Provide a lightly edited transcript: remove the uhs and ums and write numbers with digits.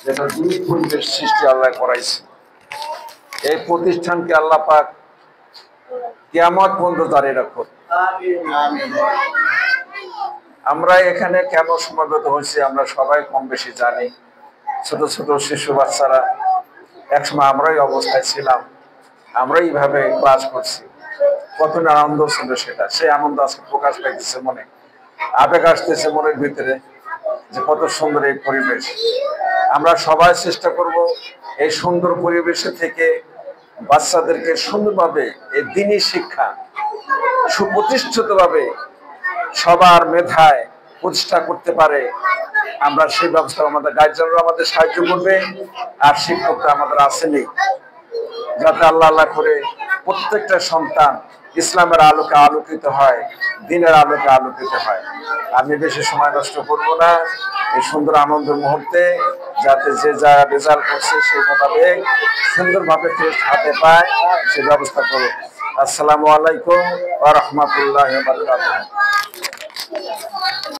যেটা দুই পরিবেশ সৃষ্টি আল্লাহ করাইছে। এই প্রতিষ্ঠানকে আল্লাহ পাক কিয়ামত পর্যন্ত দাঁড়িয়ে রাখুন। আমরা এখানে কেন সমবেত হয়েছি আমরা সবাই কম বেশি জানি। ছোট ছোট শিশু বাচ্চারা, একসময় আমরাই অবস্থায় ছিলাম, আমরা এইভাবে ক্লাস করছি। কত আনন্দ ছিল সেটা, সেই আনন্দ আজকে প্রকাশ পাইতেছে মনে, আবেগ আসতেছে মনের ভিতরে যে কত সুন্দর এই পরিবেশ। আমরা সবাই চেষ্টা করব এই সুন্দর পরিবেশে থেকে বাচ্চাদেরকে সুন্দরভাবে এই দ্বীনি শিক্ষা সুপ্রতিষ্ঠিতভাবে সবার মেধায় প্রতিষ্ঠা করতে পারে, আমরা সেই ব্যবস্থা আমাদের গার্জিয়ানরা আমাদের সাহায্য করবে, আর শিক্ষকরা আমাদের আসেনি, যাতে আল্লাহ আল্লাহ করে প্রত্যেকটা সন্তান ইসলামের আলোকে আলোকিত হয়, দ্বীনের আলোকে আলোকিত হয়। আমি বেশি সময় নষ্ট করব না, এই সুন্দর আনন্দের মুহূর্তে যাতে যে যা রেজাল্ট করছে সেই মোতাবেক সুন্দরভাবে টেস্ট হাতে পায় সে ব্যবস্থা করুন। আসসালামু আলাইকুম ওয়া রাহমাতুল্লাহি ওয়া বারাকাতুহু।